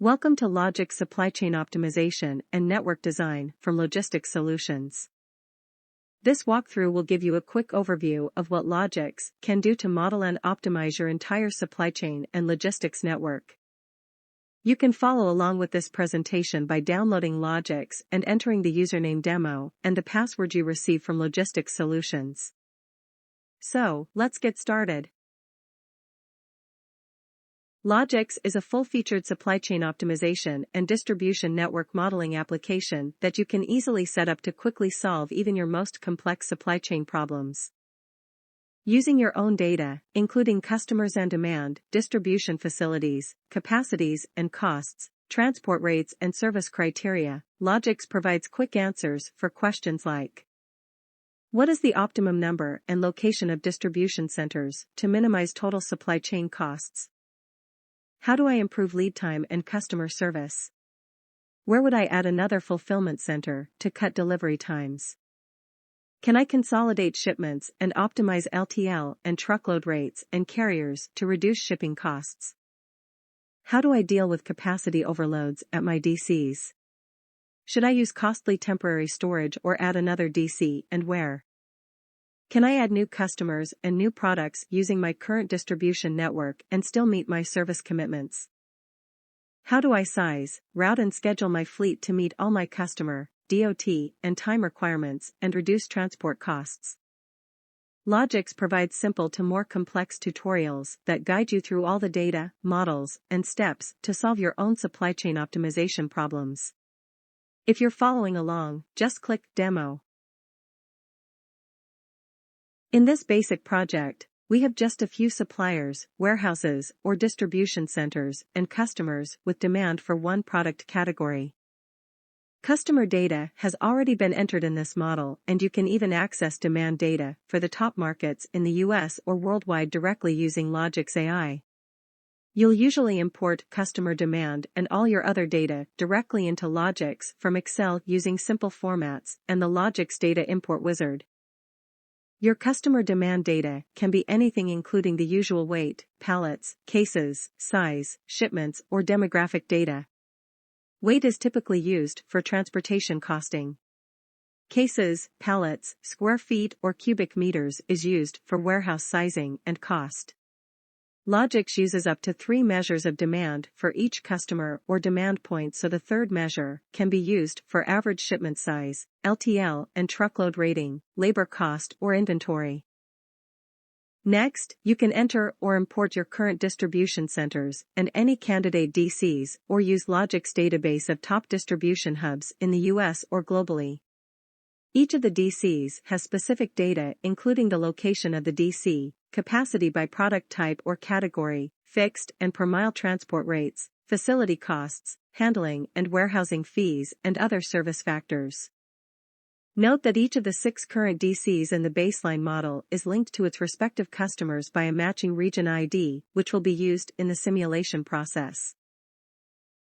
Welcome to Logix Supply Chain Optimization and Network Design from Logistics Solutions. This walkthrough will give you a quick overview of what Logix can do to model and optimize your entire supply chain and logistics network. You can follow along with this presentation by downloading Logix and entering the username demo and the password you receive from Logistics Solutions. So, let's get started. Logix is a full-featured supply chain optimization and distribution network modeling application that you can easily set up to quickly solve even your most complex supply chain problems. Using your own data, including customers and demand, distribution facilities, capacities and costs, transport rates and service criteria, Logix provides quick answers for questions like: what is the optimum number and location of distribution centers to minimize total supply chain costs? How do I improve lead time and customer service? Where would I add another fulfillment center to cut delivery times? Can I consolidate shipments and optimize LTL and truckload rates and carriers to reduce shipping costs? How do I deal with capacity overloads at my DCs? Should I use costly temporary storage or add another DC, and where? Can I add new customers and new products using my current distribution network and still meet my service commitments? How do I size, route and schedule my fleet to meet all my customer, DOT, and time requirements and reduce transport costs? Logix provides simple to more complex tutorials that guide you through all the data, models, and steps to solve your own supply chain optimization problems. If you're following along, just click Demo. In this basic project, we have just a few suppliers, warehouses, or distribution centers and customers with demand for one product category. Customer data has already been entered in this model, and you can even access demand data for the top markets in the US or worldwide directly using Logix AI. You'll usually import customer demand and all your other data directly into Logix from Excel using simple formats and the Logix Data Import Wizard. Your customer demand data can be anything including the usual weight, pallets, cases, size, shipments, or demographic data. Weight is typically used for transportation costing. Cases, pallets, square feet or cubic meters is used for warehouse sizing and cost. Logix uses up to 3 measures of demand for each customer or demand point, so the third measure can be used for average shipment size, LTL and truckload rating, labor cost or inventory. Next, you can enter or import your current distribution centers and any candidate DCs or use Logix database of top distribution hubs in the US or globally. Each of the DCs has specific data including the location of the DC, capacity by product type or category, fixed and per mile transport rates, facility costs, handling and warehousing fees, and other service factors. Note that each of the 6 current DCs in the baseline model is linked to its respective customers by a matching region ID, which will be used in the simulation process.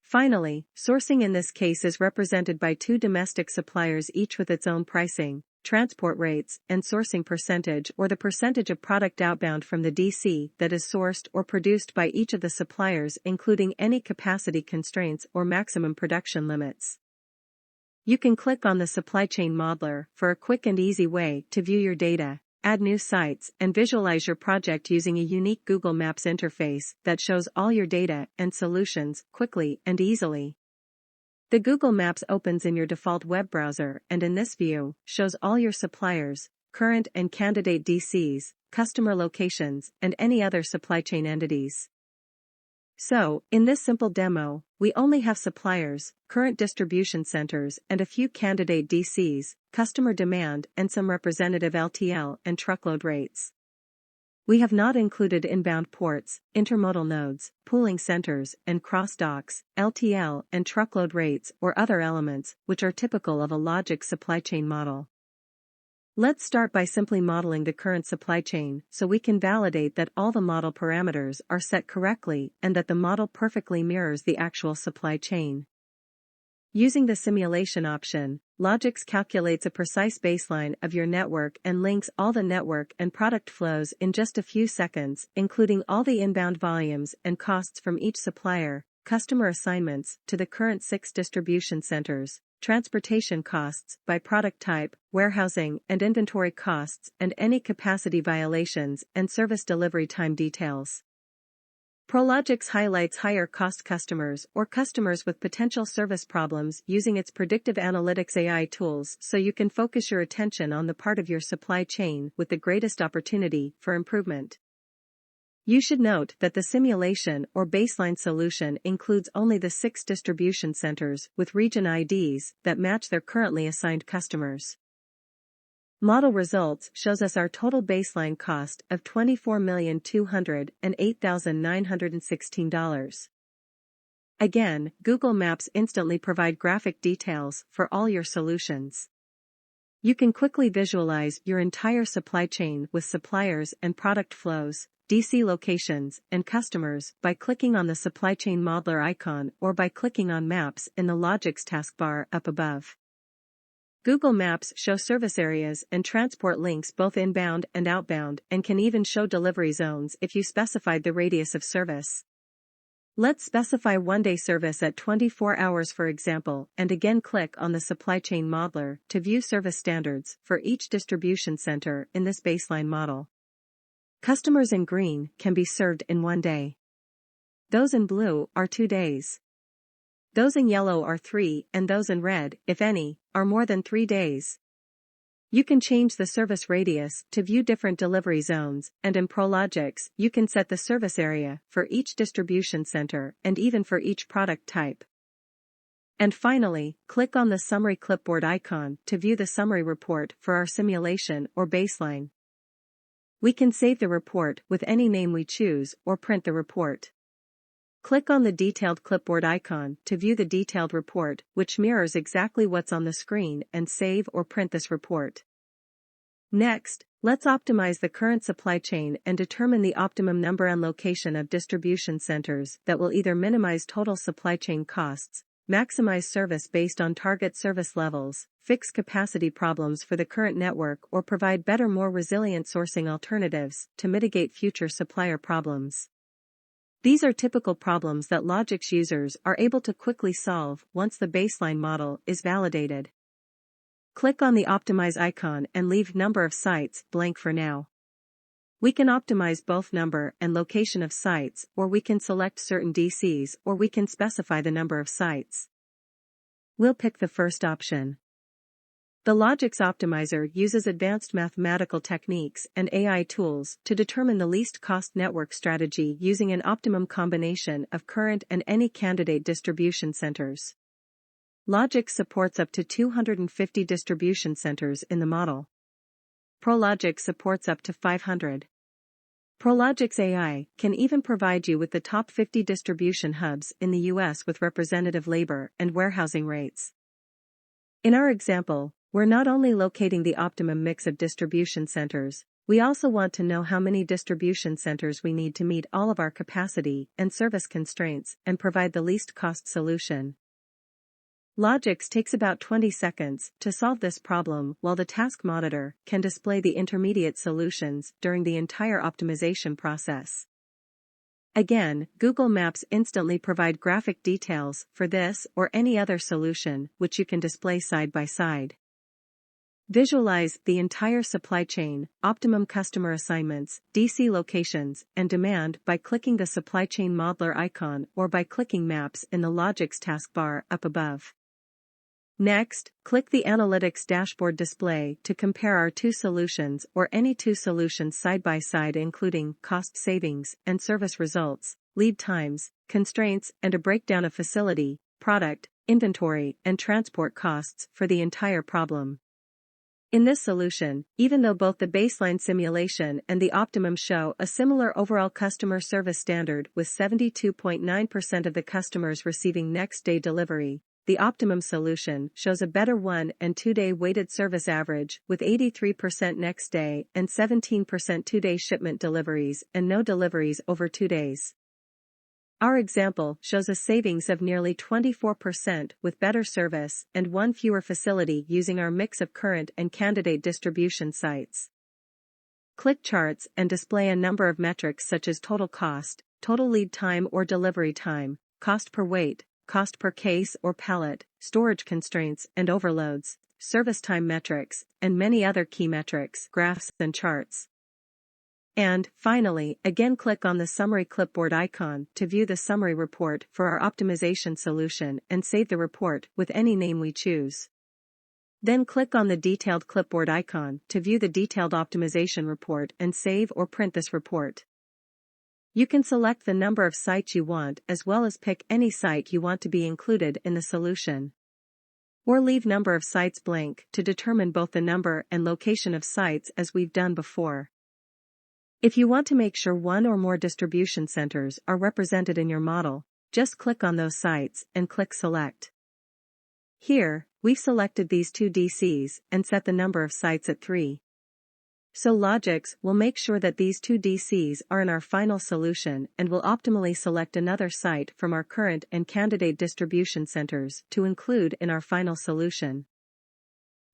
Finally, sourcing in this case is represented by 2 domestic suppliers, each with its own pricing, transport rates, and sourcing percentage, or the percentage of product outbound from the DC that is sourced or produced by each of the suppliers, including any capacity constraints or maximum production limits. You can click on the Supply Chain Modeler for a quick and easy way to view your data, add new sites, and visualize your project using a unique Google Maps interface that shows all your data and solutions quickly and easily. The Google Maps opens in your default web browser and in this view, shows all your suppliers, current and candidate DCs, customer locations, and any other supply chain entities. So, in this simple demo, we only have suppliers, current distribution centers, and a few candidate DCs, customer demand, and some representative LTL and truckload rates. We have not included inbound ports, intermodal nodes, pooling centers, and cross docks, LTL and truckload rates, or other elements which are typical of a Logix supply chain model. Let's start by simply modeling the current supply chain so we can validate that all the model parameters are set correctly and that the model perfectly mirrors the actual supply chain. Using the simulation option, Logix calculates a precise baseline of your network and links all the network and product flows in just a few seconds, including all the inbound volumes and costs from each supplier, customer assignments to the current 6 distribution centers, transportation costs by product type, warehousing and inventory costs, and any capacity violations and service delivery time details. Logix highlights higher-cost customers or customers with potential service problems using its predictive analytics AI tools so you can focus your attention on the part of your supply chain with the greatest opportunity for improvement. You should note that the simulation or baseline solution includes only the 6 distribution centers with region IDs that match their currently assigned customers. Model results shows us our total baseline cost of $24,208,916. Again, Google Maps instantly provide graphic details for all your solutions. You can quickly visualize your entire supply chain with suppliers and product flows, DC locations, and customers by clicking on the supply chain modeler icon or by clicking on Maps in the Logix taskbar up above. Google Maps show service areas and transport links both inbound and outbound and can even show delivery zones if you specified the radius of service. Let's specify one-day service at 24 hours for example, and again click on the supply chain modeler to view service standards for each distribution center in this baseline model. Customers in green can be served in 1 day. Those in blue are 2 days. Those in yellow are 3, and those in red, if any, are more than 3 days. You can change the service radius to view different delivery zones, and in Logix, you can set the service area for each distribution center and even for each product type. And finally, click on the summary clipboard icon to view the summary report for our simulation or baseline. We can save the report with any name we choose or print the report. Click on the detailed clipboard icon to view the detailed report, which mirrors exactly what's on the screen, and save or print this report. Next, let's optimize the current supply chain and determine the optimum number and location of distribution centers that will either minimize total supply chain costs, maximize service based on target service levels, fix capacity problems for the current network, or provide better, more resilient sourcing alternatives to mitigate future supplier problems. These are typical problems that Logix users are able to quickly solve once the baseline model is validated. Click on the Optimize icon and leave Number of Sites blank for now. We can optimize both number and location of sites, or we can select certain DCs, or we can specify the number of sites. We'll pick the first option. The Logix Optimizer uses advanced mathematical techniques and AI tools to determine the least cost network strategy using an optimum combination of current and any candidate distribution centers. Logix supports up to 250 distribution centers in the model. Logix supports up to 500. Logix AI can even provide you with the top 50 distribution hubs in the US with representative labor and warehousing rates. In our example, we're not only locating the optimum mix of distribution centers, we also want to know how many distribution centers we need to meet all of our capacity and service constraints and provide the least cost solution. Logix takes about 20 seconds to solve this problem, while the task monitor can display the intermediate solutions during the entire optimization process. Again, Google Maps instantly provide graphic details for this or any other solution, which you can display side by side. Visualize the entire supply chain, optimum customer assignments, DC locations, and demand by clicking the supply chain modeler icon or by clicking Maps in the Logix taskbar up above. Next, click the Analytics dashboard display to compare our 2 solutions or any 2 solutions side by side, including cost savings and service results, lead times, constraints, and a breakdown of facility, product, inventory, and transport costs for the entire problem. In this solution, even though both the baseline simulation and the optimum show a similar overall customer service standard with 72.9% of the customers receiving next-day delivery, the optimum solution shows a better 1 and 2 day weighted service average with 83% next day and 17% 2-day shipment deliveries and no deliveries over 2 days. Our example shows a savings of nearly 24% with better service and 1 fewer facility using our mix of current and candidate distribution sites. Click Charts and display a number of metrics such as total cost, total lead time or delivery time, cost per weight, cost per case or pallet, storage constraints and overloads, service time metrics, and many other key metrics, graphs and charts. And, finally, again click on the Summary Clipboard icon to view the summary report for our optimization solution and save the report with any name we choose. Then click on the Detailed Clipboard icon to view the detailed optimization report and save or print this report. You can select the number of sites you want as well as pick any site you want to be included in the solution. Or leave number of sites blank to determine both the number and location of sites as we've done before. If you want to make sure one or more distribution centers are represented in your model, just click on those sites and click Select. Here, we've selected these two DCs and set the number of sites at 3. So Logix will make sure that these two DCs are in our final solution and will optimally select another site from our current and candidate distribution centers to include in our final solution.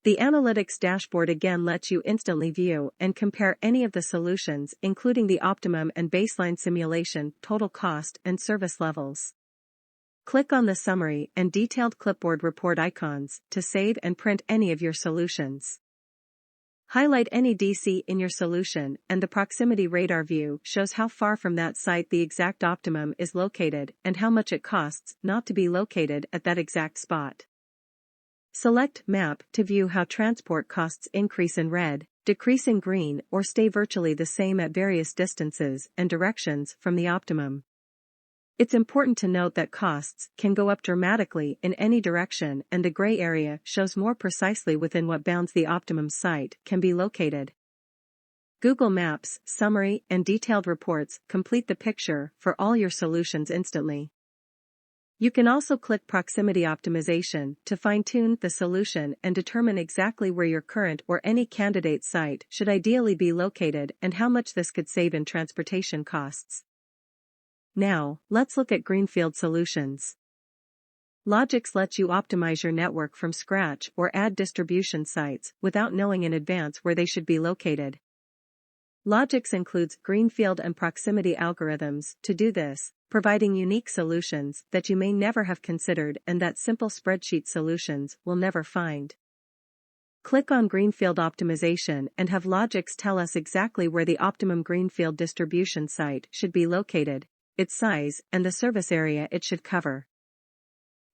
The Analytics dashboard again lets you instantly view and compare any of the solutions, including the optimum and baseline simulation, total cost, and service levels. Click on the Summary and Detailed Clipboard report icons to save and print any of your solutions. Highlight any DC in your solution, and the Proximity Radar view shows how far from that site the exact optimum is located and how much it costs not to be located at that exact spot. Select Map to view how transport costs increase in red, decrease in green, or stay virtually the same at various distances and directions from the optimum. It's important to note that costs can go up dramatically in any direction, and the gray area shows more precisely within what bounds the optimum site can be located. Google Maps, Summary, and Detailed Reports complete the picture for all your solutions instantly. You can also click Proximity Optimization to fine-tune the solution and determine exactly where your current or any candidate site should ideally be located and how much this could save in transportation costs. Now, let's look at Greenfield solutions. Logix lets you optimize your network from scratch or add distribution sites without knowing in advance where they should be located. Logix includes Greenfield and proximity algorithms to do this, providing unique solutions that you may never have considered and that simple spreadsheet solutions will never find. Click on Greenfield Optimization and have Logix tell us exactly where the optimum Greenfield distribution site should be located, its size, and the service area it should cover.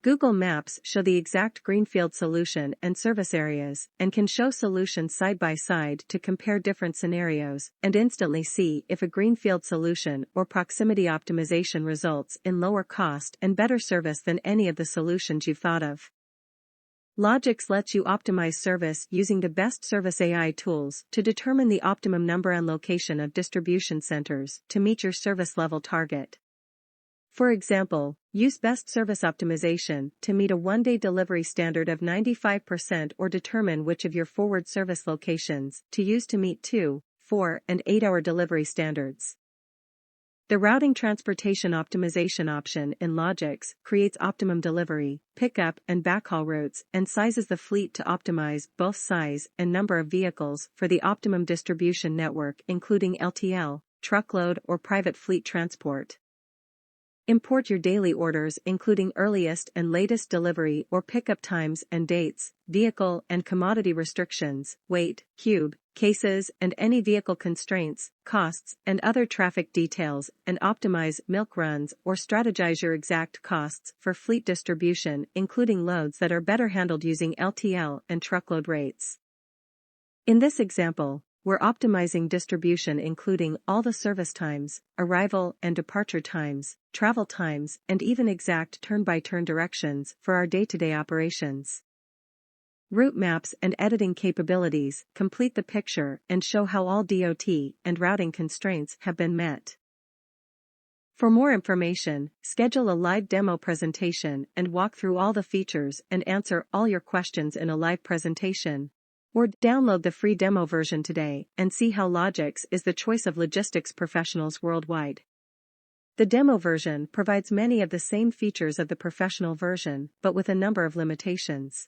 Google Maps show the exact Greenfield solution and service areas, and can show solutions side by side to compare different scenarios, and instantly see if a Greenfield solution or proximity optimization results in lower cost and better service than any of the solutions you've thought of. Logix lets you optimize service using the best service AI tools to determine the optimum number and location of distribution centers to meet your service level target. For example, use best service optimization to meet a one-day delivery standard of 95% or determine which of your forward service locations to use to meet 2, 4, and 8-hour delivery standards. The Routing Transportation Optimization option in Logix creates optimum delivery, pickup, and backhaul routes and sizes the fleet to optimize both size and number of vehicles for the optimum distribution network, including LTL, truckload, or private fleet transport. Import your daily orders including earliest and latest delivery or pickup times and dates, vehicle and commodity restrictions, weight, cube, cases, and any vehicle constraints, costs, and other traffic details, and optimize milk runs or strategize your exact costs for fleet distribution, including loads that are better handled using LTL and truckload rates. In this example, we're optimizing distribution including all the service times, arrival and departure times, travel times, and even exact turn-by-turn directions for our day-to-day operations. Route maps and editing capabilities complete the picture and show how all DOT and routing constraints have been met. For more information, schedule a live demo presentation and walk through all the features and answer all your questions in a live presentation. Or download the free demo version today and see how Logix is the choice of logistics professionals worldwide. The demo version provides many of the same features of the professional version, but with a number of limitations.